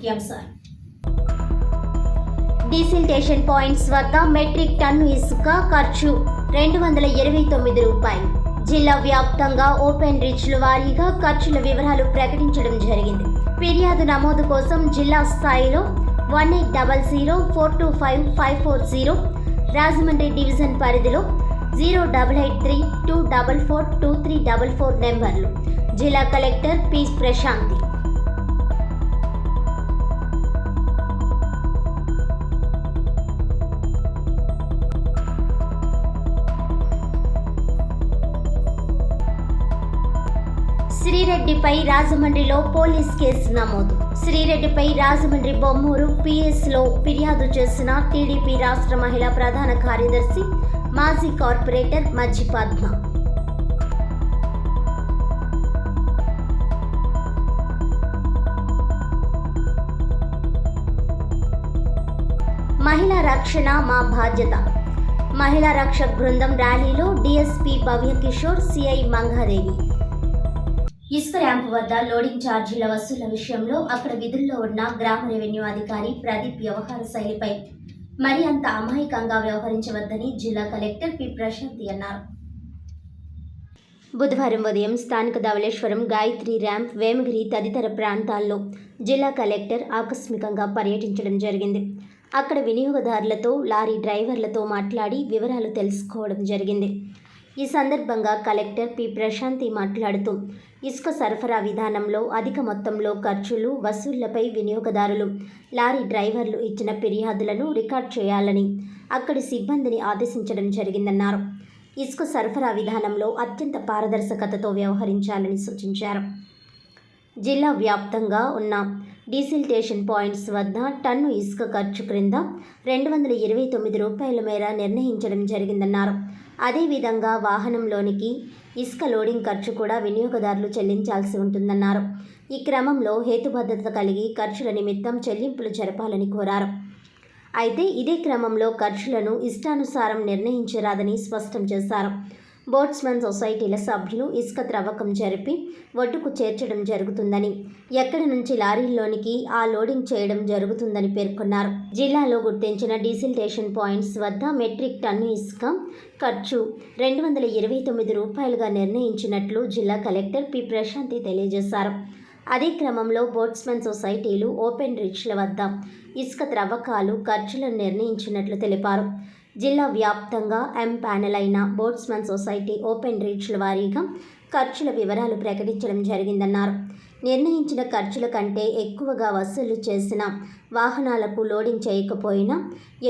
ముఖ్యాంశాలు. Desiltation points వద్ద metric ton ఇసుక ఖర్చు 229 రూపాయలు. జిల్లా వ్యాప్తంగా ఓపెన్ రిచ్ల వారీగా ఖర్చుల వివరాలు ప్రకటించడం జరిగింది. ఫిర్యాదు నమోదు కోసం జిల్లా స్థాయిలో 1800425540, రాజమండ్రి డివిజన్ పరిధిలో 0883244234 నెంబర్లు. జిల్లా కలెక్టర్ పి. ప్రశాంతి. శ్రీరెడ్డిపై రాజమండ్రిలో పోలీస్ కేసు నమోదు. శ్రీరెడ్డిపై రాజమండ్రి బొమ్మూరు పిఎస్లో ఫిర్యాదు చేసిన టీడీపీ రాష్ట్ర మహిళా ప్రధాన కార్యదర్శి మాజీ కార్పొరేటర్ మజ్జి పద్మ. మహిళా రక్షణ మా బాధ్యత. మహిళా రక్షక్ బృందం ర్యాలీలో డీఎస్పీ భవ్యకిషోర్, సిఐ మంగాదేవి. ఇసుక ర్యాంపు వద్ద లోడింగ్ ఛార్జీల వసూళ్ల విషయంలో అక్కడ విధుల్లో ఉన్న గ్రామ రెవెన్యూ అధికారి ప్రదీప్ వ్యవహార శైలిపై మరి అంత అమాయకంగా వ్యవహరించవద్దని జిల్లా కలెక్టర్ పి. ప్రశాంతి అన్నారు. బుధవారం ఉదయం స్థానిక ధవళేశ్వరం, గాయత్రి ర్యాంప్, వేమగిరి తదితర ప్రాంతాల్లో జిల్లా కలెక్టర్ ఆకస్మికంగా పర్యటించడం జరిగింది. అక్కడ వినియోగదారులతో, లారీ డ్రైవర్లతో మాట్లాడి వివరాలు తెలుసుకోవడం జరిగింది. ఈ సందర్భంగా కలెక్టర్ పి. ప్రశాంతి మాట్లాడుతూ ఇసుక సరఫరా విధానంలో అధిక మొత్తంలో ఖర్చులు వసూళ్లపై వినియోగదారులు, లారీ డ్రైవర్లు ఇచ్చిన ఫిర్యాదులను రికార్డ్ చేయాలని అక్కడి సిబ్బందిని ఆదేశించడం జరిగిందన్నారు. ఇసుక సరఫరా విధానంలో అత్యంత పారదర్శకతతో వ్యవహరించాలని సూచించారు. జిల్లా వ్యాప్తంగా ఉన్న డీసిల్టేషన్ పాయింట్స్ వద్ద టన్ను ఇసుక ఖర్చు క్రింద 229 రూపాయల మేర నిర్ణయించడం జరిగిందన్నారు. అదేవిధంగా వాహనంలోనికి ఇసుక లోడింగ్ ఖర్చు కూడా వినియోగదారులు చెల్లించాల్సి ఉంటుందన్నారు. ఈ క్రమంలో హేతుబద్ధత కలిగి ఖర్చుల నిమిత్తం చెల్లింపులు జరపాలని కోరారు. అయితే ఇదే క్రమంలో ఖర్చులను ఇష్టానుసారం నిర్ణయించరాదని స్పష్టం చేశారు. బోట్స్మెన్ సొసైటీల సభ్యులు ఇసుక త్రవ్వకం జరిపి ఒడ్డుకు చేర్చడం జరుగుతుందని, ఎక్కడి నుంచి లారీల్లోనికి ఆ లోడింగ్ చేయడం జరుగుతుందని పేర్కొన్నారు. జిల్లాలో గుర్తించిన డీసిల్టేషన్ పాయింట్స్ వద్ద మెట్రిక్ టన్ను ఇసుక ఖర్చు 229 రూపాయలుగా నిర్ణయించినట్లు జిల్లా కలెక్టర్ పి. ప్రశాంతి తెలియజేశారు. అదే క్రమంలో బోట్స్మెన్ సొసైటీలు ఓపెన్ రిచ్ల వద్ద ఇసుక త్రవ్వకాలు ఖర్చులను నిర్ణయించినట్లు తెలిపారు. జిల్లా వ్యాప్తంగా ప్యానెల్ అయిన బోట్స్మెన్ సొసైటీ ఓపెన్ రీచ్ల వారీగా ఖర్చుల వివరాలు ప్రకటించడం జరిగిందన్నారు. నిర్ణయించిన ఖర్చుల కంటే ఎక్కువగా వసూలు చేసిన వాహనాలకు లోడింగ్ చేయకపోయినా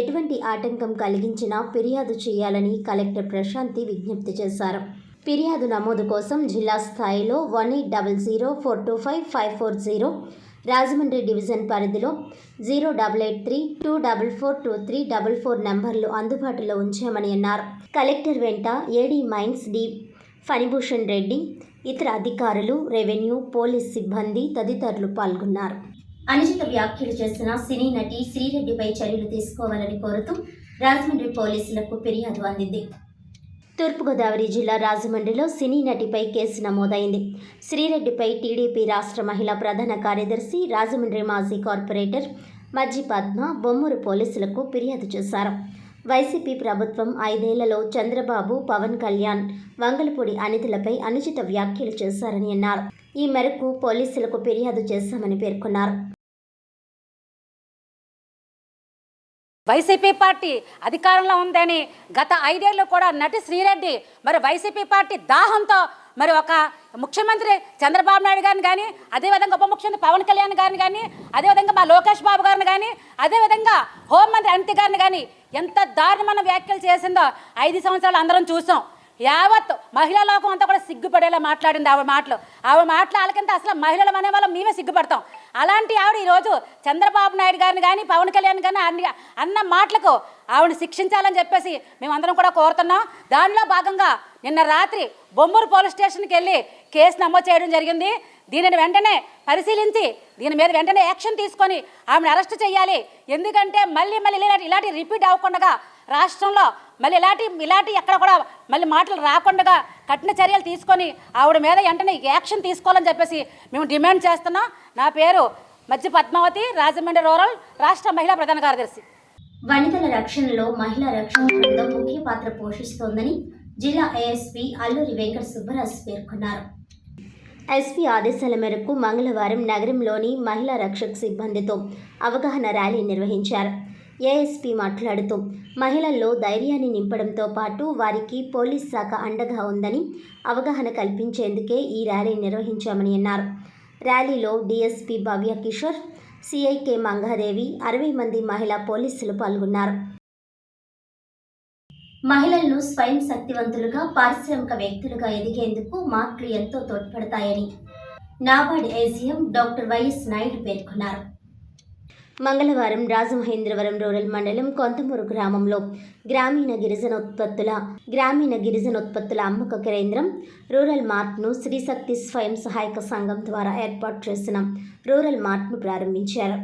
ఎటువంటి ఆటంకం కలిగించినా ఫిర్యాదు చేయాలని కలెక్టర్ ప్రశాంతి విజ్ఞప్తి చేశారు. ఫిర్యాదు నమోదు కోసం జిల్లా స్థాయిలో 1800425540, రాజమండ్రి డివిజన్ పరిధిలో 0883244234 నెంబర్లు అందుబాటులో ఉంచామని అన్నారు. కలెక్టర్ వెంట AD mines D. Phanibhushan Reddy, ఇతర అధికారులు, రెవెన్యూ, పోలీస్ సిబ్బంది తదితరులు పాల్గొన్నారు. అనుచిత వ్యాఖ్యలు చేసిన సినీ నటి శ్రీరెడ్డిపై చర్యలు తీసుకోవాలని కోరుతూ రాజమండ్రి పోలీసులకు ఫిర్యాదు అందింది. తూర్పుగోదావరి జిల్లా రాజమండ్రిలో సినీ నటిపై కేసు నమోదైంది. శ్రీరెడ్డిపై టీడీపీ రాష్ట్ర మహిళా ప్రధాన కార్యదర్శి, రాజమండ్రి మాజీ కార్పొరేటర్ మజ్జి పద్మ బొమ్మూరు పోలీసులకు ఫిర్యాదు చేశారు. వైసీపీ ప్రభుత్వం 5 ఏళ్లలో చంద్రబాబు, పవన్ కళ్యాణ్, వంగలపూడి అనితలపై అనుచిత వ్యాఖ్యలు చేశారని అన్నారు. ఈ మేరకు పోలీసులకు ఫిర్యాదు చేశామని పేర్కొన్నారు. వైసీపీ పార్టీ అధికారంలో ఉందని గత 5 ఏళ్ళు కూడా నటి శ్రీరెడ్డి మరి వైసీపీ పార్టీ దాహంతో మరి ఒక ముఖ్యమంత్రి చంద్రబాబు నాయుడు గారిని కానీ, అదేవిధంగా ఉప ముఖ్యమంత్రి పవన్ కళ్యాణ్ గారిని కానీ, అదేవిధంగా మా లోకేష్ బాబు గారిని కానీ, అదేవిధంగా హోంమంత్రి అనిత గారిని కానీ ఎంత దారుణమైన వ్యాఖ్యలు చేసిందో 5 సంవత్సరాలు అందరం చూసాం. యావత్ మహిళా లోకం అంతా కూడా సిగ్గుపడేలా మాట్లాడింది ఆవిడ మాటలు. ఆవిడ మాట్లాడకంటే అసలు మహిళలు అనే వాళ్ళం మేమే సిగ్గుపడతాం. అలాంటి ఆవిడ ఈరోజు చంద్రబాబు నాయుడు గారిని కానీ, పవన్ కళ్యాణ్ కానీ అన్న మాటలకు ఆవిడని శిక్షించాలని చెప్పేసి మేమందరం కూడా కోరుతున్నాం. దానిలో భాగంగా నిన్న రాత్రి బొమ్మూరు పోలీస్ స్టేషన్కి వెళ్ళి కేసు నమోదు చేయడం జరిగింది. దీనిని వెంటనే పరిశీలించి దీని మీద వెంటనే యాక్షన్ తీసుకొని ఆమెను అరెస్ట్ చేయాలి. ఎందుకంటే మళ్ళీ ఇలాంటి రిపీట్ అవ్వకుండా రాష్ట్రంలో మళ్ళీ ఇలాంటి ఎక్కడ కూడా మళ్ళీ మాటలు రాకుండా కఠిన చర్యలు తీసుకొని ఆవిడ మీద వెంటనే యాక్షన్ తీసుకోవాలని చెప్పేసి మేము డిమాండ్ చేస్తున్నాం. నా పేరు మధ్య పద్మావతి, రాజమండ్రి రూరల్ రాష్ట్ర మహిళా ప్రధాన కార్యదర్శి. వనితల రక్షణలో మహిళా రక్షణ బృందం ముఖ్య పాత్ర పోషిస్తోందని జిల్లా ఏఎస్పీ అల్లూరి వెంకట సుబ్బరాజు పేర్కొన్నారు. ఎస్పీ ఆదేశాల మేరకు మంగళవారం నగరంలోని మహిళా రక్షక సిబ్బందితో అవగాహన ర్యాలీ నిర్వహించారు. ఏఎస్పీ మాట్లాడుతూ మహిళల్లో ధైర్యాన్ని నింపడంతో పాటు వారికి పోలీస్ శాఖ అండగా ఉందని అవగాహన కల్పించేందుకే ఈ ర్యాలీ నిర్వహించామని అన్నారు. ర్యాలీలో డీఎస్పీ భవ్య కిషోర్, సిఐకే మంగాదేవి, 60 మంది మహిళా పోలీసులు పాల్గొన్నారు. మహిళలను స్వయం శక్తివంతులుగా, పారిశ్రామిక వ్యక్తులుగా ఎదిగేందుకు మార్కులు ఎంతో తోడ్పడతాయని NABARD AGM doctor YS Naidu పేర్కొన్నారు. మంగళవారం రాజమహేంద్రవరం రూరల్ మండలం కొంతమూరు గ్రామంలో గ్రామీణ గిరిజనోత్పత్తుల అమ్మక కేంద్రం రూరల్ మార్ట్ను శ్రీశక్తి స్వయం సహాయక సంఘం ద్వారా ఏర్పాటు చేసిన రూరల్ మార్ట్ను ప్రారంభించారు.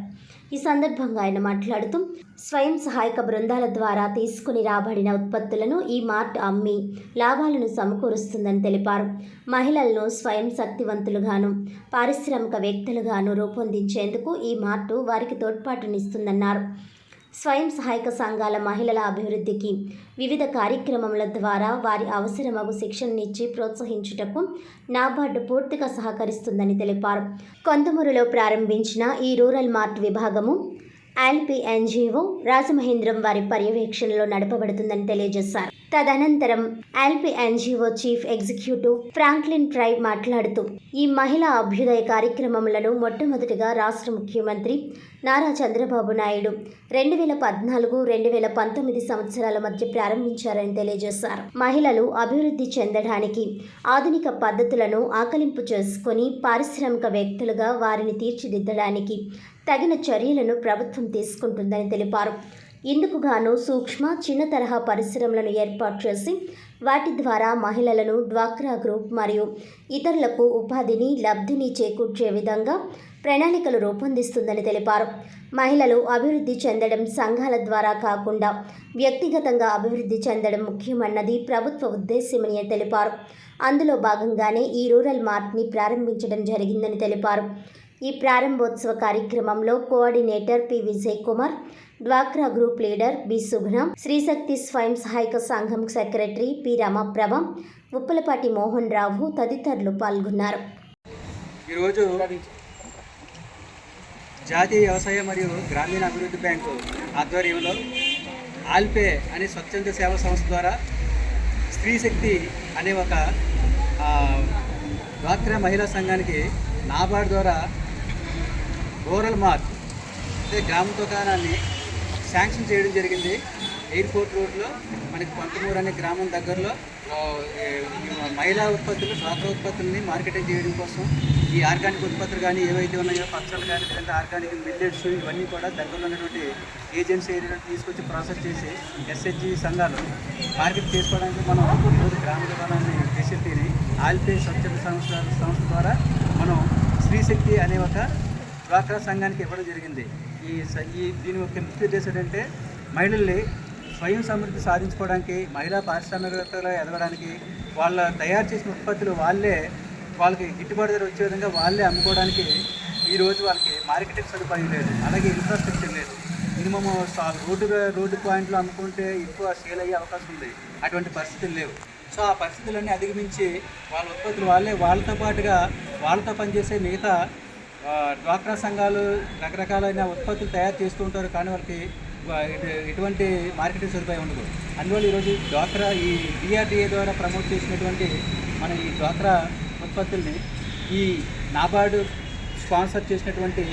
ఈ సందర్భంగా ఆయన మాట్లాడుతూ స్వయం సహాయక బృందాల ద్వారా తీసుకుని రాబడిన ఉత్పత్తులను ఈ మార్ట్ అమ్మి లాభాలను సమకూరుస్తుందని తెలిపారు. మహిళలను స్వయం శక్తివంతులుగాను, పారిశ్రామిక వ్యక్తులుగాను రూపొందించేందుకు ఈ మార్టు వారికి తోడ్పాటునిస్తుందన్నారు. స్వయం సహాయక సంఘాల మహిళల అభివృద్ధికి వివిధ కార్యక్రమాల ద్వారా వారి అవసరమగు శిక్షణనిచ్చి ప్రోత్సహించుటకు నాబార్డు పూర్తిగా సహకరిస్తుందని తెలిపారు. కొంతమూరులో ప్రారంభించిన ఈ రూరల్ మార్ట్ విభాగము ఆల్పీ ఎన్జీఓ రాజమహేంద్రం వారి పర్యవేక్షణలో నడపబడుతుందని తెలియజేశారు. తదనంతరం ఆల్పీ ఎన్జీఓ చీఫ్ ఎగ్జిక్యూటివ్ ఫ్రాంక్లిన్ ట్రై మాట్లాడుతూ ఈ మహిళా అభ్యుదయ కార్యక్రమములను మొట్టమొదటిగా రాష్ట్ర ముఖ్యమంత్రి నారా చంద్రబాబు నాయుడు 2014-2019 సంవత్సరాల మధ్య ప్రారంభించారని తెలియజేశారు. మహిళలు అభివృద్ధి చెందడానికి ఆధునిక పద్ధతులను ఆకలింపు చేసుకుని పారిశ్రామిక వ్యక్తులుగా వారిని తీర్చిదిద్దడానికి తగిన చర్యలను ప్రభుత్వం తీసుకుంటుందని తెలిపారు. ఇందుకు గాను సూక్ష్మ, చిన్న తరహా పరిశ్రమలను ఏర్పాటు చేసి వాటి ద్వారా మహిళలను డ్వాక్రా గ్రూప్ మరియు ఇతరులకు ఉపాధిని, లబ్ధిని చేకూర్చే విధంగా ప్రణాళికలు రూపొందిస్తుందని తెలిపారు. మహిళలు అభివృద్ధి చెందడం సంఘాల ద్వారా కాకుండా వ్యక్తిగతంగా అభివృద్ధి చెందడం ముఖ్యమన్నది ప్రభుత్వ ఉద్దేశ్యమని తెలిపారు. అందులో భాగంగానే ఈ రూరల్ మార్ట్ని ప్రారంభించడం జరిగిందని తెలిపారు. ఈ ప్రారంభోత్సవ కార్యక్రమంలో కోఆర్డినేటర్ పి విజయ్ కుమార్, డ్వాక్రా గ్రూప్ లీడర్ బి సుగుణ, శ్రీశక్తి స్వయం సహాయక సంఘం సెక్రటరీ పి రమప్రభ, ఉప్పలపాటి మోహన్ రావు తదితరులు పాల్గొన్నారు. ఈరోజు జాతీయ వ్యవసాయ మరియు గ్రామీణ అభివృద్ధి బ్యాంకు ఆధ్వర్యంలో ఆల్పే అనే స్వచ్ఛంద సేవా సంస్థ ద్వారా స్త్రీశక్తి అనే ఒక డ్వాక్రా మహిళా సంఘానికి నాబార్డ్ ద్వారా రూరల్ మార్ట్ అంటే గ్రామ దుకాణాన్ని శాంక్షన్ చేయడం జరిగింది. ఎయిర్పోర్ట్ రోడ్లో మనకి కొంతమూరు అనే గ్రామం దగ్గరలో మహిళా ఉత్పత్తులు, డ్వాక్రా ఉత్పత్తులని మార్కెటింగ్ చేయడం కోసం ఈ ఆర్గానిక్ ఉత్పత్తులు కానీ ఏవైతే ఉన్నాయో పచ్చళ్ళు కానీ లేదంటే ఆర్గానిక్ మిల్లెట్స్ ఇవన్నీ కూడా దగ్గరలో ఉన్నటువంటి ఏజెన్సీ ఏరియాలో తీసుకొచ్చి ప్రాసెస్ చేసి ఎస్హెచ్జి సంఘాలు మార్కెట్ చేసుకోవడానికి మనం ఈరోజు గ్రామ దుకాణాన్ని ఫెసిలిటీని ఆల్పే స్వచ్ఛంద సంస్థ ద్వారా మనం స్త్రీశక్తి అనే ఒక డ్వాక్రా సంఘానికి ఇవ్వడం జరిగింది. దీని యొక్క ముఖ్య ఉద్దేశం ఏంటంటే మహిళల్ని స్వయం సమృద్ధి సాధించుకోవడానికి, మహిళా పారిశ్రామికవేత్తలుగా ఎదగడానికి, వాళ్ళ తయారు చేసిన ఉత్పత్తులు వాళ్ళకి గిట్టుబాటు ధర వచ్చే విధంగా వాళ్ళే అమ్ముకోవడానికి ఈరోజు వాళ్ళకి మార్కెటింగ్ సదుపాయం లేదు, అలాగే ఇన్ఫ్రాస్ట్రక్చర్ లేదు. మినిమం రోడ్డు పాయింట్లో అమ్ముకుంటే ఎక్కువ సేల్ అయ్యే అవకాశం ఉంది. అటువంటి పరిస్థితులు లేవు. సో ఆ పరిస్థితులన్నీ అధిగమించి వాళ్ళ ఉత్పత్తులు వాళ్ళతో పాటుగా వాళ్ళతో పనిచేసే మిగతా డ్వాక్రా సంఘాలు రకరకాలైన ఉత్పత్తులు తయారు చేస్తూ ఉంటారు, కానీ వాళ్ళకి ఎటువంటి మార్కెటింగ్ సదుపాయం ఉండదు. అందువల్ల ఈరోజు డ్వాక్రా ఈ డిఆర్డిఏ ద్వారా ప్రమోట్ చేసినటువంటి మన ఈ డ్వాక్రా ఉత్పత్తుల్ని ఈ నాబార్డు స్పాన్సర్ చేసినటువంటి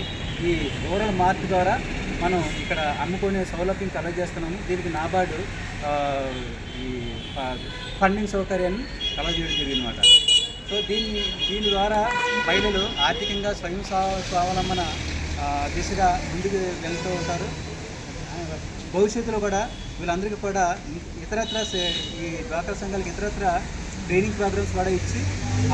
ఈ రూరల్ మార్ట్ ద్వారా మనం ఇక్కడ అమ్ముకునే సౌలభ్యం కలగజేస్తున్నాము. దీనికి నాబార్డు ఈ ఫండింగ్ సౌకర్యాన్ని కలగజేయడం జరిగిందన్నమాట. సో దీని ద్వారా మహిళలు ఆర్థికంగా స్వయం స్వావలంబన దిశగా ముందుకు వెళ్తూ ఉంటారు. భవిష్యత్తులో కూడా వీళ్ళందరికీ కూడా ఇతరత్ర ఈ డ్వాక్రా సంఘాలకు ఇతరత్ర ట్రైనింగ్ ప్రోగ్రామ్స్ కూడా ఇచ్చి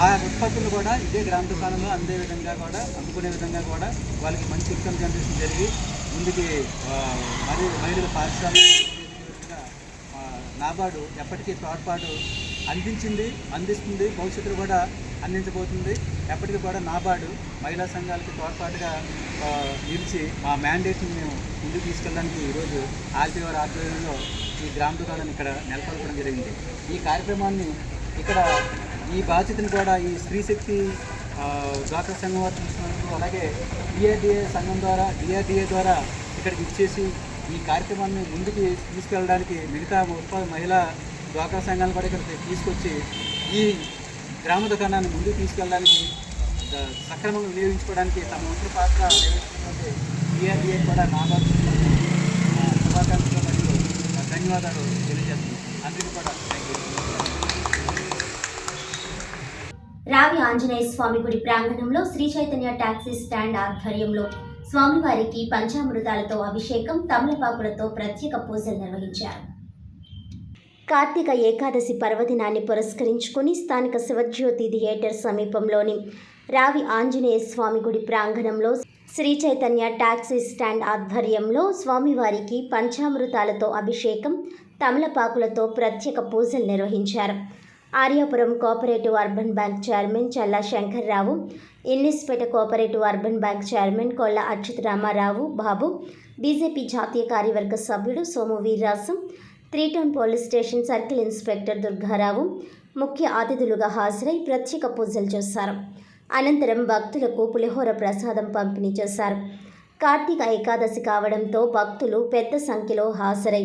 ఆ ఉత్పత్తులు కూడా ఇదే గ్రామ దుకాణంలో అందే విధంగా కూడా అమ్ముకునే విధంగా కూడా వాళ్ళకి మంచి ఇన్కమ్ జనరేషన్ జరిగి ముందుకి మహిళల పారిశ్రామిక నాబార్డు ఎప్పటికీ తోడ్పాటు అందిస్తుంది, భవిష్యత్తులో కూడా అందించబోతుంది. ఎప్పటికీ కూడా నాబార్డు మహిళా సంఘాలకి తోడ్పాటుగా నిలిచి మా మ్యాండేట్ని మేము ముందుకు తీసుకెళ్ళడానికి ఈరోజు ఆర్పీ వారి ఆధ్వర్యంలో ఈ గ్రామ దుకాణాన్ని ఇక్కడ నెలకొల్పడం జరిగింది. ఈ కార్యక్రమాన్ని ఇక్కడ ఈ బాధ్యతను కూడా ఈ స్త్రీశక్తి డ్వాక్రా సంఘం వారు తీసుకున్నందుకు, అలాగే డిఆర్డిఏ ద్వారా ఇక్కడికి ఇచ్చేసి ఈ కార్యక్రమాన్ని ముందుకు తీసుకెళ్ళడానికి మిగతా మహిళా డ్వాక్రా సంఘాలను కూడా ఇక్కడ తీసుకొచ్చి ఈ గ్రామ దుకాణాన్ని ముందుకు తీసుకెళ్ళడానికి సక్రమంగా వినియోగించుకోవడానికి తమ వంతు పాత్ర నిర్వహిస్తున్నటువంటి డిఆర్డిఏ కూడా నాబార్డు శుభాకాంక్షలు మరియు ధన్యవాదాలు తెలియజేస్తున్నాను. అందరికీ కూడా థ్యాంక్ యూ. రావి ఆంజనేయ స్వామి గుడి ప్రాంగణంలో శ్రీ చైతన్య టాక్సీ స్టాండ్ ఆధ్వర్యంలో స్వామివారికి పంచామృతాలతో అభిషేకం, తమలపాకులతో ప్రత్యేక పూజలు నిర్వహించారు. కార్తీక ఏకాదశి పర్వదినాన్ని పురస్కరించుకుని స్థానిక శివజ్యోతి థియేటర్ సమీపంలోని రావి ఆంజనేయ స్వామి గుడి ప్రాంగణంలో శ్రీ చైతన్య టాక్సీ స్టాండ్ ఆధ్వర్యంలో స్వామివారికి పంచామృతాలతో అభిషేకం, తమలపాకులతో ప్రత్యేక పూజలు నిర్వహించారు. Aryapuram cooperative urban bank chairman Challa Shankar Rao, Innispeta cooperative urban bank chairman Kolla Achyuta Rama Rao Babu, BJP జాతీయ కార్యవర్గ సభ్యుడు Somu Veerraju, 3 town police station circle inspector Durga Rao ముఖ్య అతిథులుగా హాజరై ప్రత్యేక పూజలు చేశారు. అనంతరం భక్తులకు పులిహోర ప్రసాదం పంపిణీ చేశారు. కార్తీక ఏకాదశి కావడంతో భక్తులు పెద్ద సంఖ్యలో హాజరై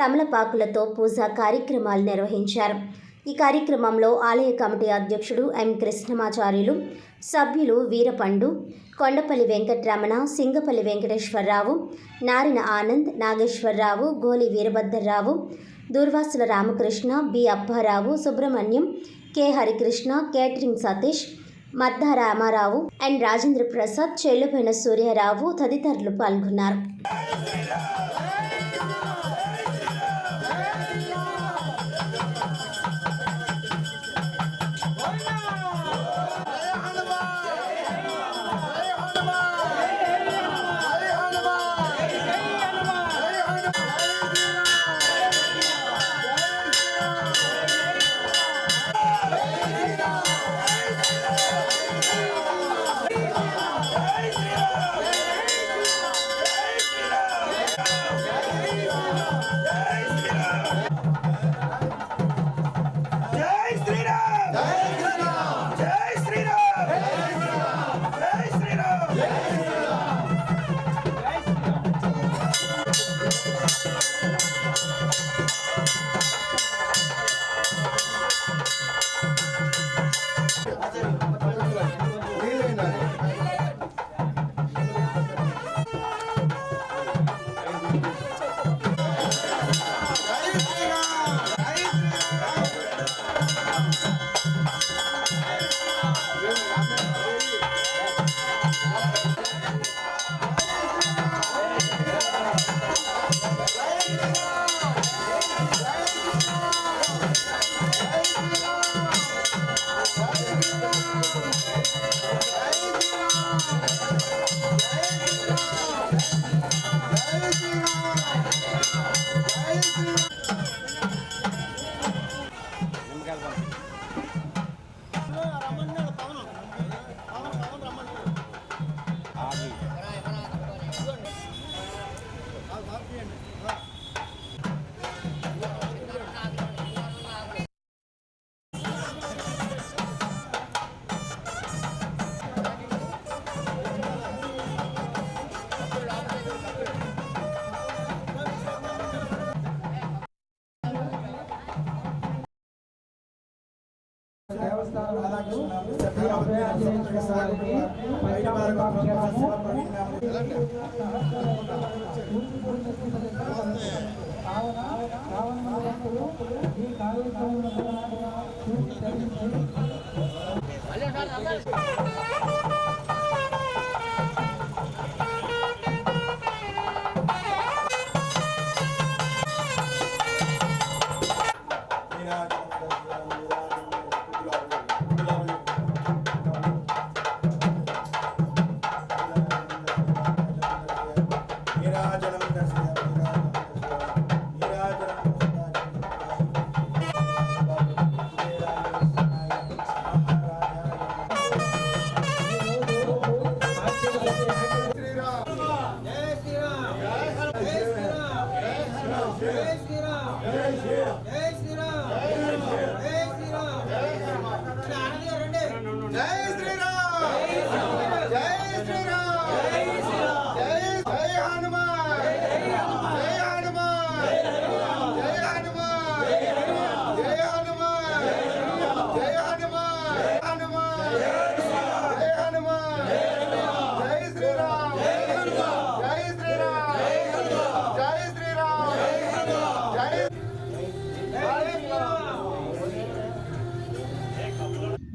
తమలపాకులతో పూజా కార్యక్రమాలు నిర్వహించారు. ఈ కార్యక్రమంలో ఆలయ కమిటీ అధ్యక్షుడు ఎం కృష్ణమాచార్యులు, సభ్యులు వీరపండు, Kondapalli Venkataramana, Singapalli Venkateswararao, నారిన Anand, Nageswara Rao, Goli Veerabhadra Rao, Durvasula Ramakrishna, B Appa Rao, Subrahmanyam, K Harikrishna, catering Satish, Madda Rama Rao and Rajendra Prasad, Chellupaina Surya Rao తదితరులు పాల్గొన్నారు.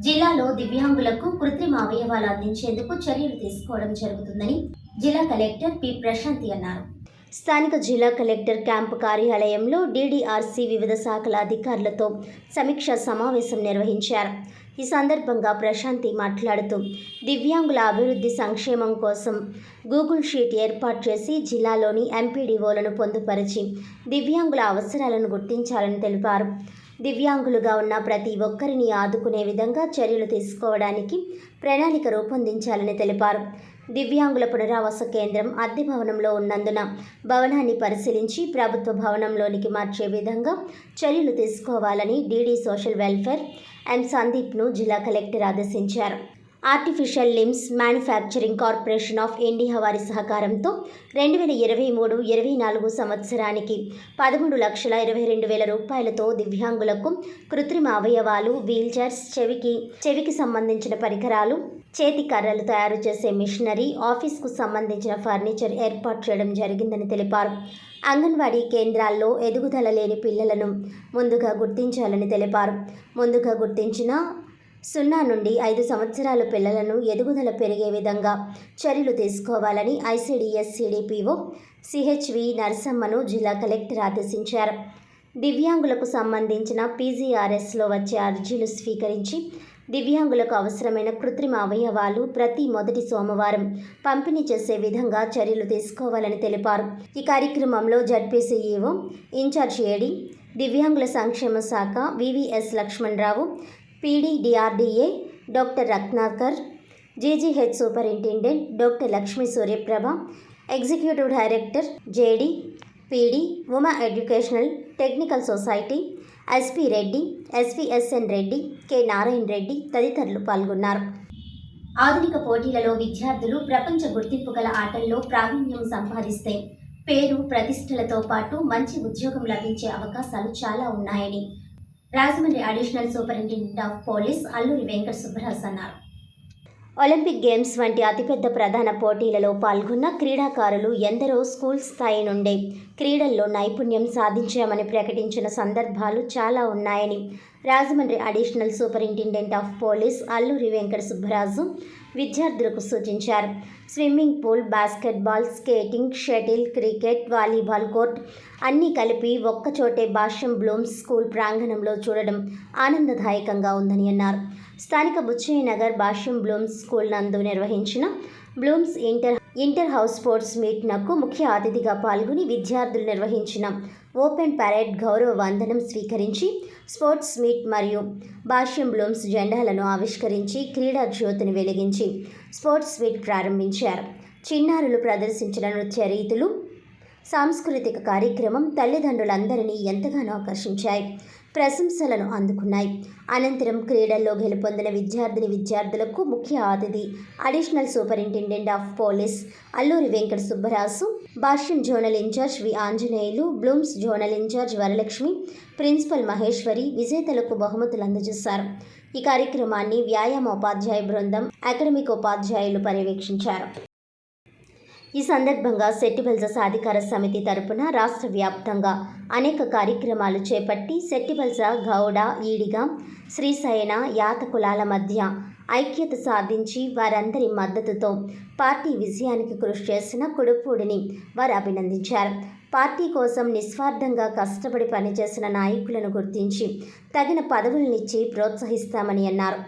జిల్లాలో దివ్యాంగులకు కృత్రిమ అవయవాలు అందించేందుకు చర్యలు తీసుకోవడం జరుగుతుందని జిల్లా కలెక్టర్ పి ప్రశాంతి అన్నారు. స్థానిక జిల్లా కలెక్టర్ క్యాంపు కార్యాలయంలో డీడీఆర్సీ వివిధ శాఖల అధికారులతో సమీక్షా సమావేశం నిర్వహించారు. ఈ సందర్భంగా ప్రశాంతి మాట్లాడుతూ దివ్యాంగుల అభివృద్ధి సంక్షేమం కోసం గూగుల్ షీట్ ఏర్పాటు చేసి జిల్లాలోని ఎంపీడీఓలను పొందుపరిచి దివ్యాంగుల అవసరాలను గుర్తించాలని తెలిపారు. దివ్యాంగులుగా ఉన్న ప్రతి ఒక్కరిని ఆదుకునే విధంగా చర్యలు తీసుకోవడానికి ప్రణాళిక రూపొందించాలని తెలిపారు. దివ్యాంగుల పునరావాస కేంద్రం అద్దె భవనంలో ఉన్నందున భవనాన్ని పరిశీలించి ప్రభుత్వ భవనంలోనికి మార్చే విధంగా చర్యలు తీసుకోవాలని డీడీ సోషల్ వెల్ఫేర్ ఎం సందీప్ను జిల్లా కలెక్టర్ ఆదేశించారు. Artificial limbs manufacturing corporation of India వారి సహకారంతో 2023-24 సంవత్సరానికి 13,22,000 రూపాయలతో దివ్యాంగులకు కృత్రిమ అవయవాలు, వీల్చైర్స్, చెవికి సంబంధించిన పరికరాలు, చేతి కర్రలు తయారు చేసే మిషనరీ, ఆఫీస్కు సంబంధించిన ఫర్నిచర్ ఏర్పాటు చేయడం జరిగిందని తెలిపారు. అంగన్వాడీ కేంద్రాల్లో ఎదుగుదల లేని పిల్లలను ముందుగా గుర్తించాలని తెలిపారు. ముందుగా గుర్తించిన 0 నుండి 5 సంవత్సరాల పిల్లలను ఎదుగుదల పెరిగే విధంగా చర్యలు తీసుకోవాలని ఐసీడీఎస్ సిడిపిఓ సిహెచ్వి నరసమ్మను జిల్లా కలెక్టర్ ఆదేశించారు. దివ్యాంగులకు సంబంధించిన పీజీఆర్ఎస్లో వచ్చే అర్జీలు స్వీకరించి దివ్యాంగులకు అవసరమైన కృత్రిమ అవయవాలు ప్రతి మొదటి సోమవారం పంపిణీ చేసే విధంగా చర్యలు తీసుకోవాలని తెలిపారు. ఈ కార్యక్రమంలో జడ్పీసీఈఓ ఇన్ఛార్జ్ ఏడీ, దివ్యాంగుల సంక్షేమ శాఖ VVS Lakshmana Rao, PD DRDA doctor Ratnakar, GGH superintendent doctor Lakshmi Suryaprabha, executive director JD, PD, Uma educational technical society, SP Reddy, SVSN Reddy, K Narayana Reddy తదితరులు పాల్గొన్నారు. ఆధునిక పోటీలలో విద్యార్థులు ప్రపంచ గుర్తింపు గల ఆటల్లో ప్రావీణ్యం సంపాదిస్తే పేరు, ప్రతిష్టలతో పాటు మంచి ఉద్యోగం లభించే అవకాశాలు చాలా ఉన్నాయని Rajahmundry additional superintendent of police Alluri Venkata Subbaraju అన్నారు. ఒలింపిక్ గేమ్స్ వంటి అతిపెద్ద ప్రధాన పోటీలలో పాల్గొన్న క్రీడాకారులు ఎందరో స్కూల్ స్థాయి నుండే క్రీడల్లో నైపుణ్యం సాధించామని ప్రకటించిన సందర్భాలు చాలా ఉన్నాయని Rajahmundry additional superintendent of police Alluri Venkata Subbaraju విద్యార్థులకు సూచించారు. Swimming pool, basketball, skating, shuttle, cricket, volleyball court అన్నీ కలిపి ఒక్కచోటే భాష్యం బ్లూమ్స్ స్కూల్ ప్రాంగణంలో చూడడం ఆనందదాయకంగా ఉందని అన్నారు. స్థానిక బుచ్చయ్య నగర్ భాష్యం బ్లూమ్స్ స్కూల్ నందు నిర్వహించిన బ్లూమ్స్ ఇంటర్ హౌస్ స్పోర్ట్స్ మీట్నకు ముఖ్య అతిథిగా పాల్గొని విద్యార్థులు నిర్వహించిన ఓపెన్ పరేడ్ గౌరవ వందనం స్వీకరించి స్పోర్ట్స్ మీట్ మరియు భాష్యం బ్లూమ్స్ జెండాలను ఆవిష్కరించి క్రీడా జ్యోతిని వెలిగించి స్పోర్ట్స్ మీట్ ప్రారంభించారు. చిన్నారులు ప్రదర్శించిన నృత్య రీతులు, సాంస్కృతిక కార్యక్రమం తల్లిదండ్రులందరినీ ఎంతగానో ఆకర్షించాయి, ప్రశంసలను అందుకున్నాయి. అనంతరం క్రీడల్లో గెలుపొందిన విద్యార్థులకు ముఖ్య అతిథి additional superintendent of police Alluri Venkata Subbaraju, Bhashyam zonal incharge V Anjaneyulu, Blooms zonal incharge Varalakshmi, principal Maheshwari విజేతలకు బహుమతులు అందజేశారు. ఈ కార్యక్రమాన్ని వ్యాయామోపాధ్యాయ బృందం, అకాడమిక్ ఉపాధ్యాయులు పర్యవేక్షించారు. ఈ సందర్భంగా సెట్టిబల్జ సాధికార సమితి తరపున రాష్ట్ర వ్యాప్తంగా అనేక కార్యక్రమాలు చేపట్టి సెట్టిబల్జ, గౌడ, ఈడిగ, శ్రీశయన, యాత కులాల మధ్య ఐక్యత సాధించి వారందరి మద్దతుతో పార్టీ విజయానికి కృషి చేసిన కుడుపూడిని వారు అభినందించారు. పార్టీ కోసం నిస్వార్థంగా కష్టపడి పనిచేసిన నాయకులను గుర్తించి తగిన పదవులనిచ్చి ప్రోత్సహిస్తామని అన్నారు.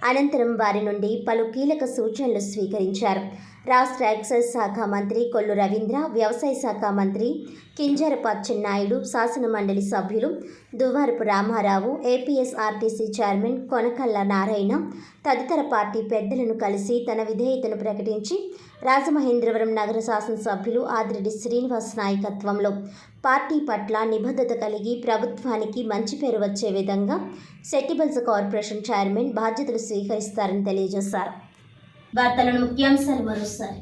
అనంతరం వారి నుండి పలు కీలక సూచనలు స్వీకరించారు. రాష్ట్ర ఎక్సైజ్ శాఖ మంత్రి కొల్లు రవీంద్ర, వ్యవసాయ శాఖ మంత్రి కింజరపు అచ్చెన్నాయుడు, శాసనమండలి సభ్యులు దువ్వారపు రామారావు, ఏపీఎస్ఆర్టీసీ చైర్మన్ కొనకళ్ళ నారాయణ తదితర పార్టీ పెద్దలను కలిసి తన విధేయతను ప్రకటించి రాజమహేంద్రవరం నగర శాసనసభ్యులు ఆదిరెడ్డి శ్రీనివాస్ నాయకత్వంలో పార్టీ పట్ల నిబద్ధత కలిగి ప్రభుత్వానికి మంచి పేరు వచ్చే విధంగా సెట్టిబల్స్ కార్పొరేషన్ చైర్మన్ బాధ్యతలు స్వీకరిస్తారని తెలియజేశారు. వార్తలను ముఖ్యాంశాలు మరోసారి.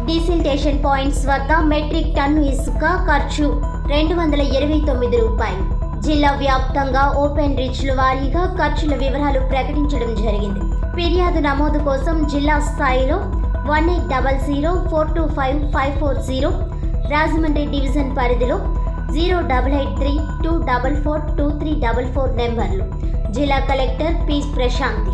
డీసిల్టేషన్ పాయింట్స్ వద్ద మెట్రిక్ టన్ను ఇసుక ఖర్చు 229 రూపాయలు. జిల్లా వ్యాప్తంగా ఓపెన్ రిచ్ల వారీగా ఖర్చుల వివరాలు ప్రకటించడం జరిగింది. ఫిర్యాదు నమోదు కోసం జిల్లా స్థాయిలో 1800425540, రాజమండ్రి డివిజన్ పరిధిలో 0883244234 నెంబర్లు. జిల్లా కలెక్టర్ పి. ప్రశాంతి.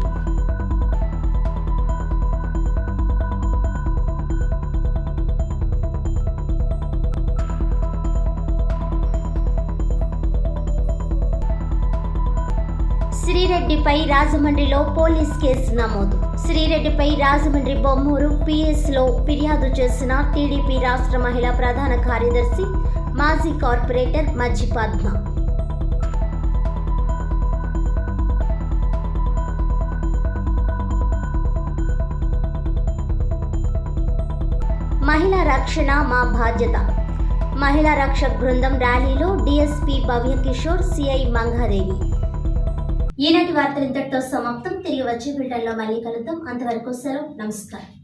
శ్రీరెడ్డిపై రాజమండ్రిలో పోలీస్ కేసు నమోదు. శ్రీరెడ్డిపై రాజమండ్రి బొమ్మూరు పిఎస్లో ఫిర్యాదు చేసిన టీడీపీ రాష్ట్ర మహిళా ప్రధాన కార్యదర్శి, మాజీ కార్పొరేటర్ మజ్జి పద్మ. మహిళా రక్షణ మా బాధ్యత. మహిళా రక్షక్ బృందం ర్యాలీలో డీఎస్పీ భవ్య కిషోర్, సిఐ మంగాదేవి. ఈనాటి వార్తలు ఇంతటితో సమాప్తం. తిరిగి వచ్చే బిల్టన్లో మళ్ళీ కలుద్దాం. అంతవరకు సెలవు. నమస్కారం.